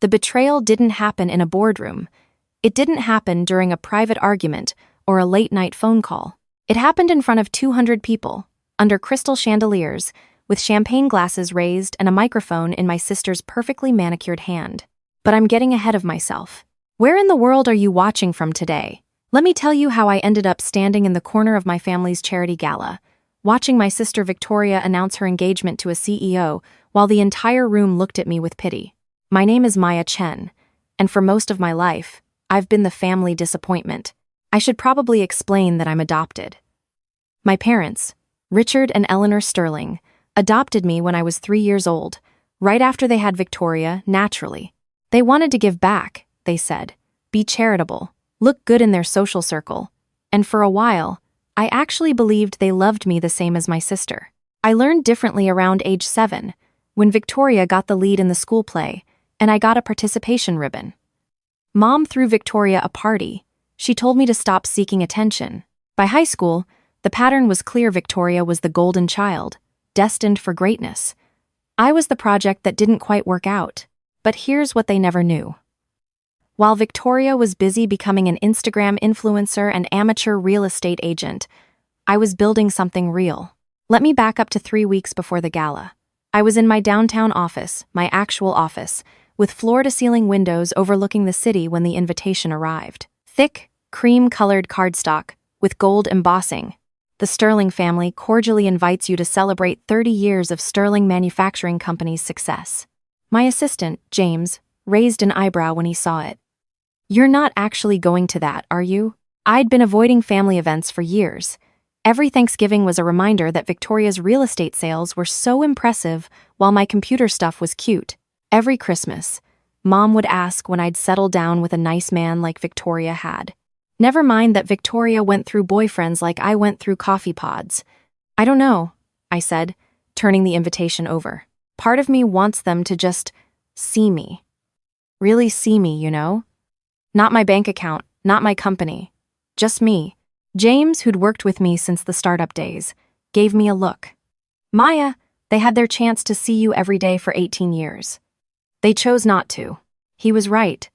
The betrayal didn't happen in a boardroom. It didn't happen during a private argument or a late-night phone call. It happened in front of 200 people, under crystal chandeliers, with champagne glasses raised and a microphone in my sister's perfectly manicured hand. But I'm getting ahead of myself. Where in the world are you watching from today? Let me tell you how I ended up standing in the corner of my family's charity gala, watching my sister Victoria announce her engagement to a CEO while the entire room looked at me with pity. My name is Maya Chen, and for most of my life, I've been the family disappointment. I should probably explain that I'm adopted. My parents, Richard and Eleanor Sterling, adopted me when I was 3 years old, right after they had Victoria, naturally. They wanted to give back, they said, be charitable, look good in their social circle, and for a while, I actually believed they loved me the same as my sister. I learned differently around age 7, when Victoria got the lead in the school play, and I got a participation ribbon. Mom threw Victoria a party. She told me to stop seeking attention. By high school, the pattern was clear. Victoria was the golden child, destined for greatness. I was the project that didn't quite work out. But here's what they never knew. While Victoria was busy becoming an Instagram influencer and amateur real estate agent, I was building something real. Let me back up to 3 weeks before the gala. I was in my downtown office, my actual office, with floor-to-ceiling windows overlooking the city when the invitation arrived. Thick, cream-colored cardstock with gold embossing. The Sterling family cordially invites you to celebrate 30 years of Sterling Manufacturing Company's success. My assistant, James, raised an eyebrow when he saw it. You're not actually going to that, are you? I'd been avoiding family events for years. Every Thanksgiving was a reminder that Victoria's real estate sales were so impressive while my computer stuff was cute. Every Christmas, Mom would ask when I'd settle down with a nice man like Victoria had. Never mind that Victoria went through boyfriends like I went through coffee pods. I don't know, I said, turning the invitation over. Part of me wants them to just see me. Really see me, you know? Not my bank account, not my company. Just me. James, who'd worked with me since the startup days, gave me a look. Maya, they had their chance to see you every day for 18 years. They chose not to. He was right.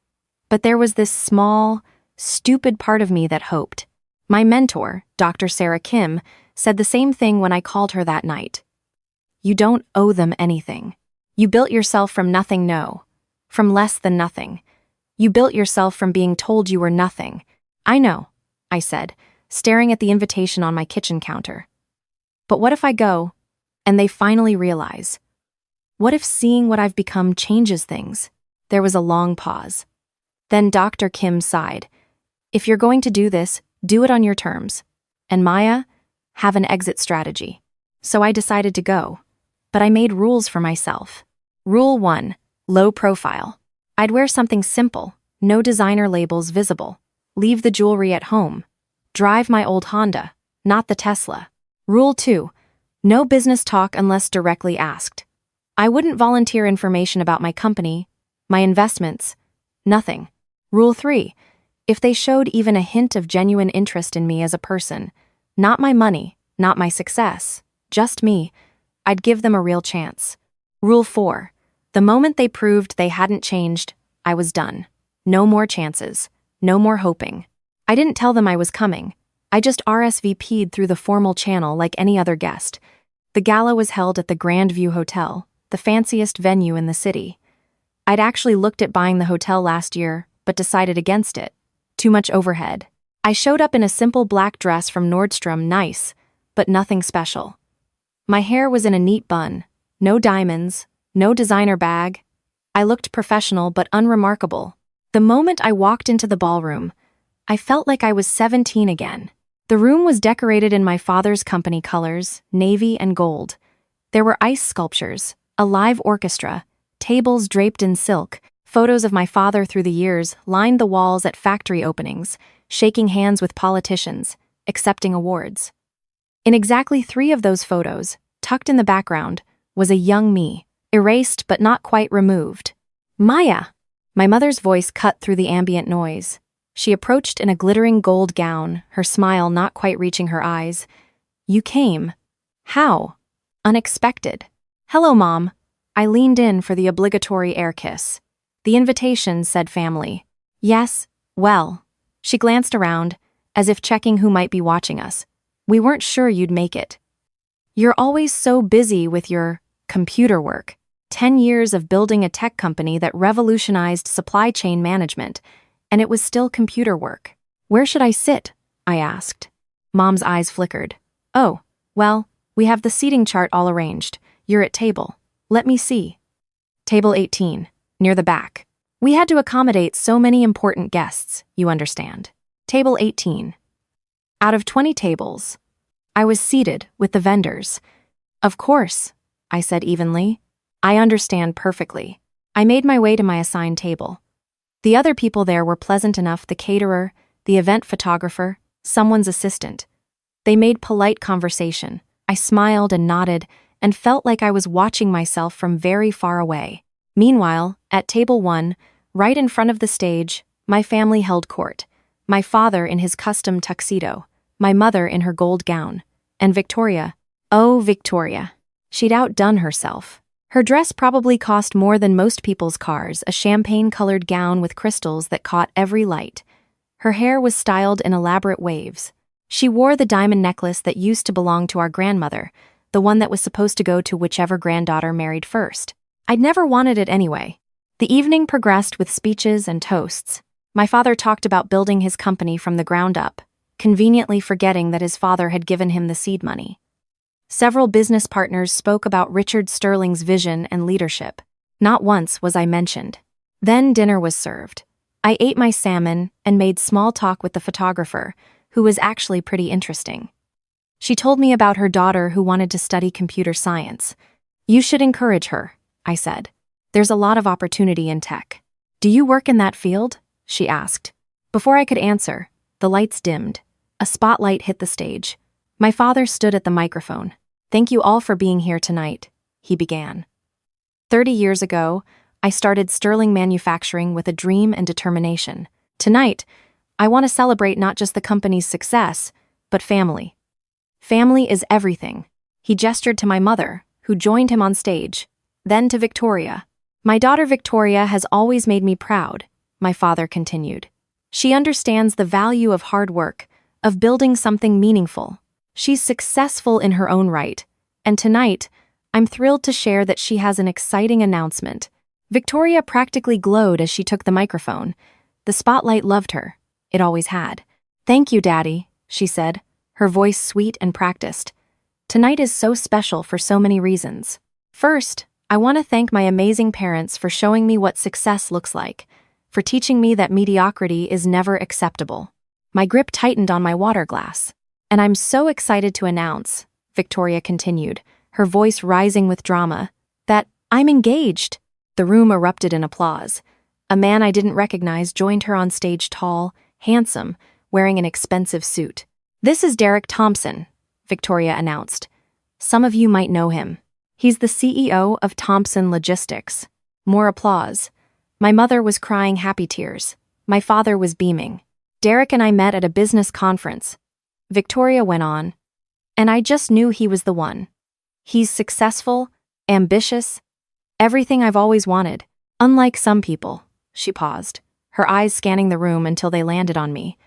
But there was this small, stupid part of me that hoped. My mentor, Dr. Sarah Kim, said the same thing when I called her that night. You don't owe them anything. You built yourself from nothing, no. From less than nothing. You built yourself from being told you were nothing. I know, I said, staring at the invitation on my kitchen counter. But what if I go, and they finally realize? What if seeing what I've become changes things? There was a long pause. Then Dr. Kim sighed. If you're going to do this, do it on your terms. And Maya, have an exit strategy. So I decided to go. But I made rules for myself. Rule 1, low profile. I'd wear something simple, no designer labels visible. Leave the jewelry at home. Drive my old Honda, not the Tesla. Rule 2, no business talk unless directly asked. I wouldn't volunteer information about my company, my investments, nothing. Rule 3, if they showed even a hint of genuine interest in me as a person, not my money, not my success, just me, I'd give them a real chance. Rule 4, the moment they proved they hadn't changed, I was done. No more chances, no more hoping. I didn't tell them I was coming. I just RSVP'd through the formal channel like any other guest. The gala was held at the Grand View Hotel, the fanciest venue in the city. I'd actually looked at buying the hotel last year, but decided against it. Too much overhead. I showed up in a simple black dress from Nordstrom, nice, but nothing special. My hair was in a neat bun, no diamonds, no designer bag. I looked professional but unremarkable. The moment I walked into the ballroom, I felt like I was 17 again. The room was decorated in my father's company colors, navy and gold. There were ice sculptures, a live orchestra, tables draped in silk. Photos of my father through the years lined the walls at factory openings, shaking hands with politicians, accepting awards. In exactly 3 of those photos, tucked in the background, was a young me, erased but not quite removed. Maya! My mother's voice cut through the ambient noise. She approached in a glittering gold gown, her smile not quite reaching her eyes. You came. How? Unexpected. Hello, Mom. I leaned in for the obligatory air kiss. The invitation said family. Yes, well. She glanced around, as if checking who might be watching us. We weren't sure you'd make it. You're always so busy with your computer work. 10 years of building a tech company that revolutionized supply chain management, and it was still computer work. Where should I sit? I asked. Mom's eyes flickered. Oh, well, we have the seating chart all arranged. You're at table. Let me see. Table 18, near the back. We had to accommodate so many important guests, you understand. Table 18. Out of 20 tables, I was seated with the vendors. Of course, I said evenly. I understand perfectly. I made my way to my assigned table. The other people there were pleasant enough, the caterer, the event photographer, someone's assistant. They made polite conversation. I smiled and nodded and felt like I was watching myself from very far away. Meanwhile, at table 1, right in front of the stage, my family held court. My father in his custom tuxedo, my mother in her gold gown, and Victoria. Oh, Victoria. She'd outdone herself. Her dress probably cost more than most people's cars, a champagne-colored gown with crystals that caught every light. Her hair was styled in elaborate waves. She wore the diamond necklace that used to belong to our grandmother, the one that was supposed to go to whichever granddaughter married first. I'd never wanted it anyway. The evening progressed with speeches and toasts. My father talked about building his company from the ground up, conveniently forgetting that his father had given him the seed money. Several business partners spoke about Richard Sterling's vision and leadership. Not once was I mentioned. Then dinner was served. I ate my salmon and made small talk with the photographer, who was actually pretty interesting. She told me about her daughter who wanted to study computer science. You should encourage her, I said. There's a lot of opportunity in tech. Do you work in that field? She asked. Before I could answer, the lights dimmed. A spotlight hit the stage. My father stood at the microphone. Thank you all for being here tonight, he began. 30 years ago, I started Sterling Manufacturing with a dream and determination. Tonight, I want to celebrate not just the company's success, but family. Family is everything. He gestured to my mother, who joined him on stage, then to Victoria. My daughter Victoria has always made me proud, my father continued. She understands the value of hard work, of building something meaningful. She's successful in her own right, and tonight, I'm thrilled to share that she has an exciting announcement. Victoria practically glowed as she took the microphone. The spotlight loved her. It always had. Thank you, Daddy, she said, her voice sweet and practiced. Tonight is so special for so many reasons. First, I want to thank my amazing parents for showing me what success looks like, for teaching me that mediocrity is never acceptable. My grip tightened on my water glass. And I'm so excited to announce, Victoria continued, her voice rising with drama, that I'm engaged. The room erupted in applause. A man I didn't recognize joined her on stage, tall, handsome, wearing an expensive suit. This is Derek Thompson, Victoria announced. Some of you might know him. He's the CEO of Thompson Logistics. More applause. My mother was crying happy tears. My father was beaming. Derek and I met at a business conference. Victoria went on, and I just knew he was the one. He's successful, ambitious, everything I've always wanted. Unlike some people, she paused, her eyes scanning the room until they landed on me.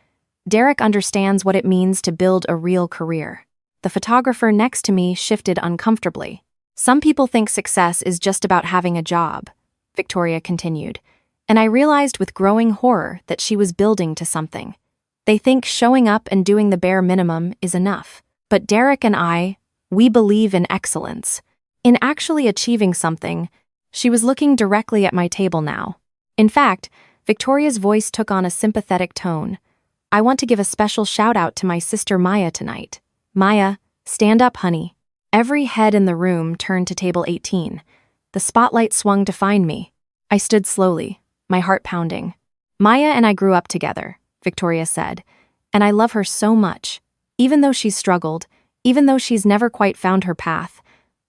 Derek understands what it means to build a real career. The photographer next to me shifted uncomfortably. Some people think success is just about having a job, Victoria continued, and I realized with growing horror that she was building to something. They think showing up and doing the bare minimum is enough. But Derek and I, we believe in excellence. In actually achieving something. She was looking directly at my table now. In fact, Victoria's voice took on a sympathetic tone. I want to give a special shout out to my sister Maya tonight. Maya, stand up, honey. Every head in the room turned to table 18. The spotlight swung to find me. I stood slowly, my heart pounding. Maya and I grew up together, Victoria said, and I love her so much. Even though she's struggled, even though she's never quite found her path,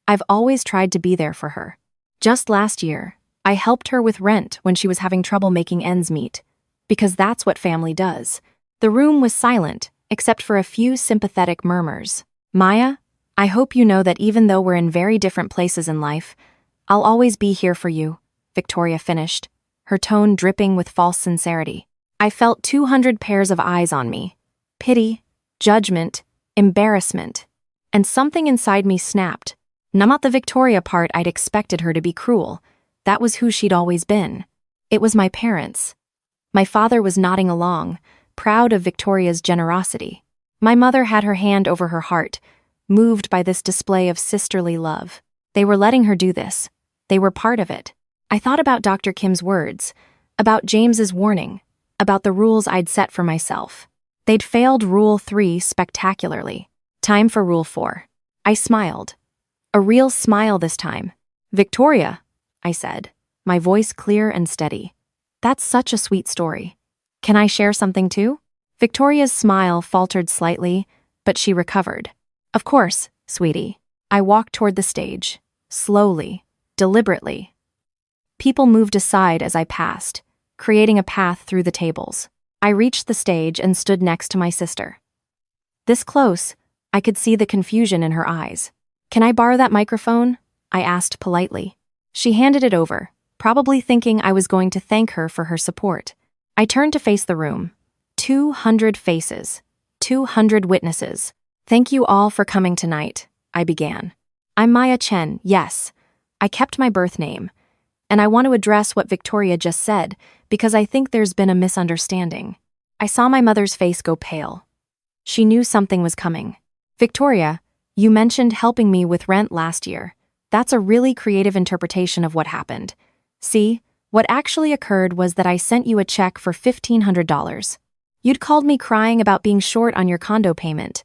I've always tried to be there for her. Just last year, I helped her with rent when she was having trouble making ends meet, because that's what family does. The room was silent, except for a few sympathetic murmurs. Maya, I hope you know that even though we're in very different places in life, I'll always be here for you, Victoria finished. her tone dripping with false sincerity. I felt 200 pairs of eyes on me. Pity, judgment, embarrassment. And something inside me snapped. Not the Victoria part I'd expected her to be cruel. That was who she'd always been. It was my parents. My father was nodding along, proud of Victoria's generosity. My mother had her hand over her heart, moved by this display of sisterly love. They were letting her do this. They were part of it. I thought about Dr. Kim's words, about James's warning, about the rules I'd set for myself. They'd failed Rule 3 spectacularly. Time for Rule 4. I smiled. A real smile this time. "Victoria," I said, my voice clear and steady. "That's such a sweet story. Can I share something too?" Victoria's smile faltered slightly, but she recovered. "Of course, sweetie." I walked toward the stage, slowly, deliberately. People moved aside as I passed, creating a path through the tables. I reached the stage and stood next to my sister. This close, I could see the confusion in her eyes. "Can I borrow that microphone?" I asked politely. She handed it over, probably thinking I was going to thank her for her support. I turned to face the room. 200 faces, 200 witnesses. "Thank you all for coming tonight," I began. "I'm Maya Chen, yes. I kept my birth name. And I want to address what Victoria just said, because I think there's been a misunderstanding." I saw my mother's face go pale. She knew something was coming. "Victoria, you mentioned helping me with rent last year. That's a really creative interpretation of what happened. See, what actually occurred was that I sent you a check for $1,500. You'd called me crying about being short on your condo payment."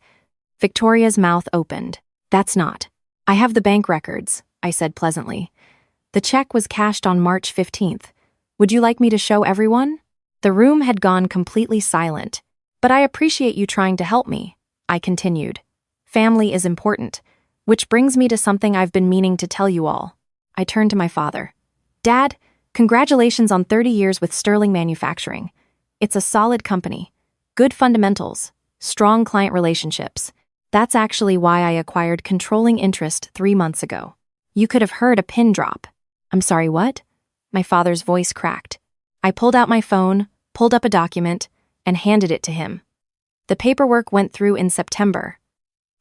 Victoria's mouth opened. "That's not. I have the bank records," I said pleasantly. "The check was cashed on March 15th. Would you like me to show everyone?" The room had gone completely silent. "But I appreciate you trying to help me," I continued. "Family is important, which brings me to something I've been meaning to tell you all." I turned to my father. "Dad, congratulations on 30 years with Sterling Manufacturing. It's a solid company, good fundamentals, strong client relationships. That's actually why I acquired controlling interest 3 months ago." You could have heard a pin drop. "I'm sorry, what?" My father's voice cracked. I pulled out my phone, pulled up a document, and handed it to him. The paperwork went through in September.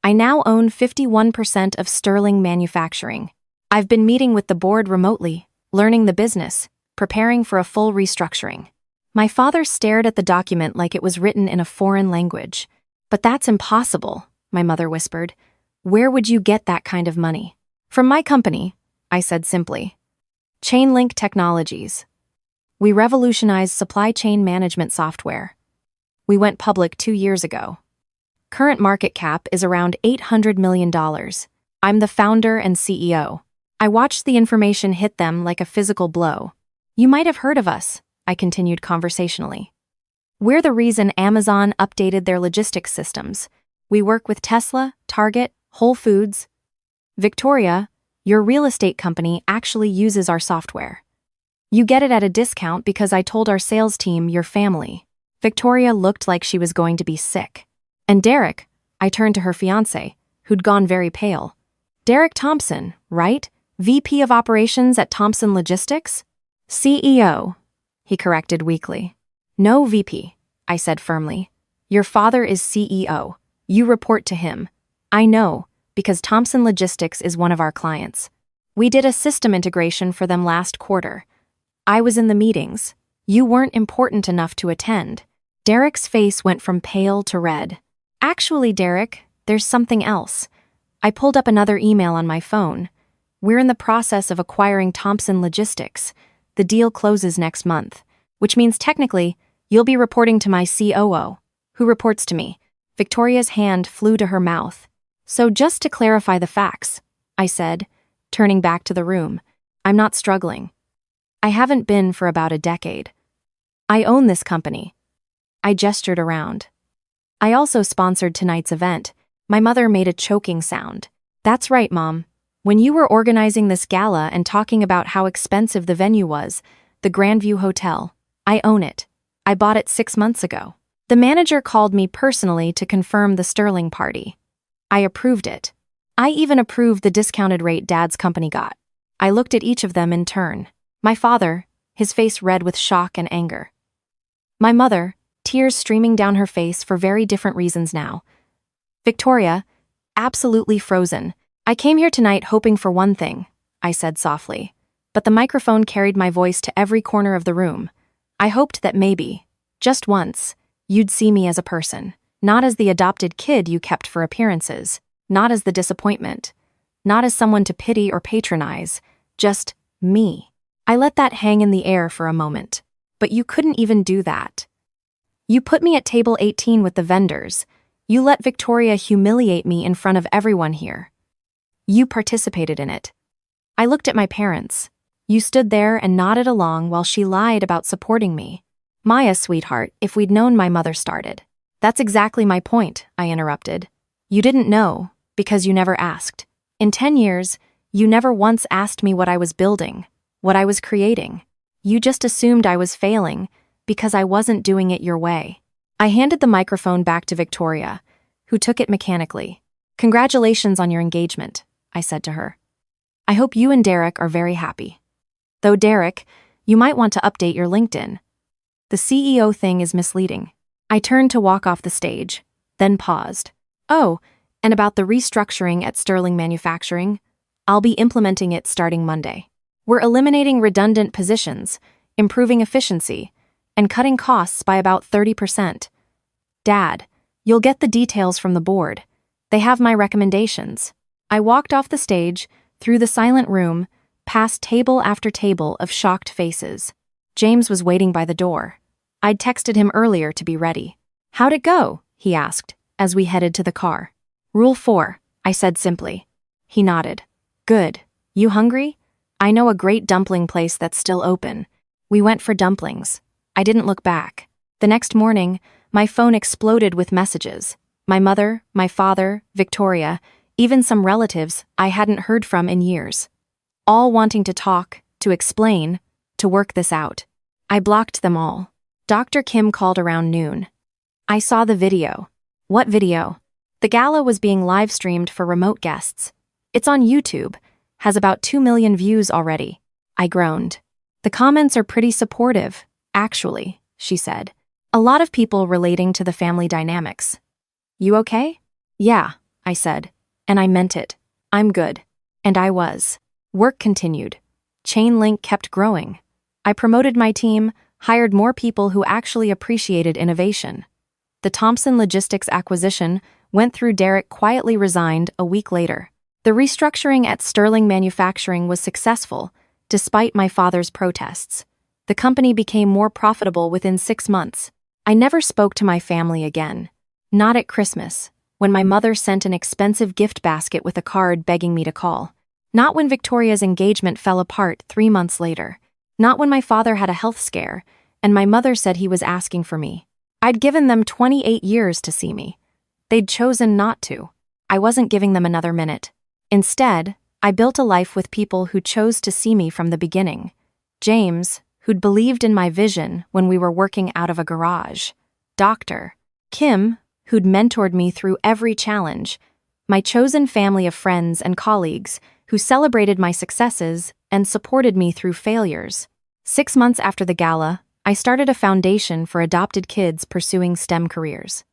I now own 51% of Sterling Manufacturing. I've been meeting with the board remotely, learning the business, preparing for a full restructuring. My father stared at the document like it was written in a foreign language. "But that's impossible," my mother whispered. "Where would you get that kind of money?" "From my company," I said simply. Chainlink Technologies. We revolutionized supply chain management software. We went public 2 years ago. Current market cap is around $800 million. I'm the founder and CEO. I watched the information hit them like a physical blow. "You might have heard of us," I continued conversationally. "We're the reason Amazon updated their logistics systems. We work with Tesla, Target, Whole Foods. Victoria, your real estate company actually uses our software. You get it at a discount because I told our sales team you're family." Victoria looked like she was going to be sick. "And Derek," I turned to her fiancé, who'd gone very pale. "Derek Thompson, right? VP of Operations at Thompson Logistics?" "CEO," he corrected weakly. "No VP," I said firmly. "Your father is CEO. You report to him." "I know, because Thompson Logistics is one of our clients. We did a system integration for them last quarter. I was in the meetings. You weren't important enough to attend." Derek's face went from pale to red. "Actually, Derek, there's something else." I pulled up another email on my phone. "We're in the process of acquiring Thompson Logistics. The deal closes next month, which means technically you'll be reporting to my COO, who reports to me." Victoria's hand flew to her mouth. "So just to clarify the facts," I said, turning back to the room, "I'm not struggling. I haven't been for about a decade. I own this company." I gestured around. "I also sponsored tonight's event." My mother made a choking sound. "That's right, Mom. When you were organizing this gala and talking about how expensive the venue was, the Grandview Hotel, I own it. I bought it 6 months ago. The manager called me personally to confirm the Sterling party. I approved it. I even approved the discounted rate Dad's company got." I looked at each of them in turn. "My father, his face red with shock and anger. My mother, tears streaming down her face for very different reasons now. Victoria, absolutely frozen. I came here tonight hoping for one thing, I said softly, but the microphone carried my voice to every corner of the room. I hoped that maybe, just once, you'd see me as a person, not as the adopted kid you kept for appearances, not as the disappointment, not as someone to pity or patronize, just me. I let that hang in the air for a moment, but you couldn't even do that. You put me at table 18 with the vendors. You let Victoria humiliate me in front of everyone here. You participated in it. I looked at my parents. You stood there and nodded along while she lied about supporting me. Maya, sweetheart, if we'd known my mother started. That's exactly my point, I interrupted. You didn't know, because you never asked. In 10 years, you never once asked me what I was building, what I was creating. You just assumed I was failing, because I wasn't doing it your way. I handed the microphone back to Victoria, who took it mechanically. Congratulations on your engagement, I said to her. I hope you and Derek are very happy. Though Derek, you might want to update your LinkedIn. The CEO thing is misleading. I turned to walk off the stage, then paused. Oh, and about the restructuring at Sterling Manufacturing, I'll be implementing it starting Monday. We're eliminating redundant positions, improving efficiency, and cutting costs by about 30%. Dad, you'll get the details from the board. They have my recommendations. I walked off the stage, through the silent room, past table after table of shocked faces. James was waiting by the door. I'd texted him earlier to be ready. How'd it go? He asked, as we headed to the car. Rule 4, I said simply. He nodded. Good. You hungry? I know a great dumpling place that's still open. We went for dumplings. I didn't look back. The next morning, my phone exploded with messages. My mother, my father, Victoria, even some relatives I hadn't heard from in years. All wanting to talk, to explain, to work this out. I blocked them all. Dr. Kim called around noon. I saw the video. What video? The gala was being live-streamed for remote guests. It's on YouTube, has about 2 million views already. I groaned. The comments are pretty supportive, actually, she said. A lot of people relating to the family dynamics. You okay? Yeah, I said. And I meant it. I'm good. And I was. Work continued. Chainlink kept growing. I promoted my team, hired more people who actually appreciated innovation. The Thompson Logistics acquisition went through. Derek quietly resigned a week later. The restructuring at Sterling Manufacturing was successful, despite my father's protests. The company became more profitable within 6 months. I never spoke to my family again. Not at Christmas, when my mother sent an expensive gift basket with a card begging me to call. Not when Victoria's engagement fell apart 3 months later. Not when my father had a health scare, and my mother said he was asking for me. I'd given them 28 years to see me. They'd chosen not to. I wasn't giving them another minute. Instead, I built a life with people who chose to see me from the beginning. James, who'd believed in my vision when we were working out of a garage. Dr. Kim, who'd mentored me through every challenge. My chosen family of friends and colleagues who celebrated my successes and supported me through failures. 6 months after the gala, I started a foundation for adopted kids pursuing STEM careers.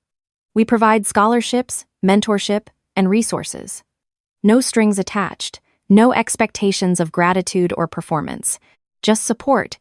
We provide scholarships, mentorship, and resources. No strings attached, no expectations of gratitude or performance, just support,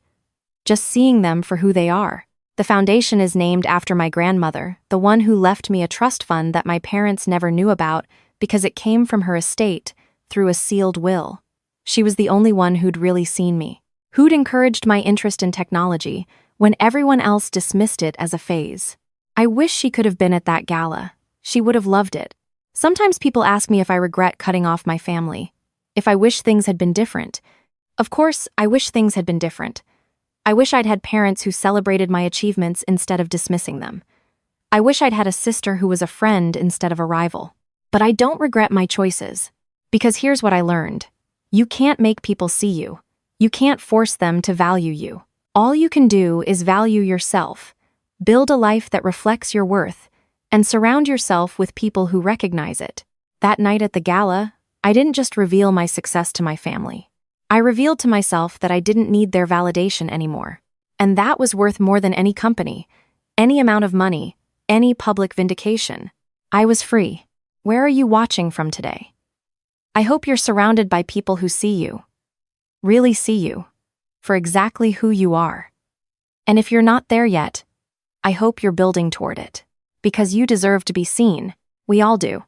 just seeing them for who they are. The foundation is named after my grandmother, the one who left me a trust fund that my parents never knew about because it came from her estate through a sealed will. She was the only one who'd really seen me, who'd encouraged my interest in technology when everyone else dismissed it as a phase. I wish she could have been at that gala. She would have loved it. Sometimes people ask me if I regret cutting off my family, if I wish things had been different. Of course, I wish things had been different. I wish I'd had parents who celebrated my achievements instead of dismissing them. I wish I'd had a sister who was a friend instead of a rival. But I don't regret my choices. Because here's what I learned. You can't make people see you. You can't force them to value you. All you can do is value yourself. Build a life that reflects your worth, and surround yourself with people who recognize it. That night at the gala, I didn't just reveal my success to my family. I revealed to myself that I didn't need their validation anymore. And that was worth more than any company, any amount of money, any public vindication. I was free. Where are you watching from today? I hope you're surrounded by people who see you, really see you, for exactly who you are. And if you're not there yet, I hope you're building toward it. Because you deserve to be seen. We all do.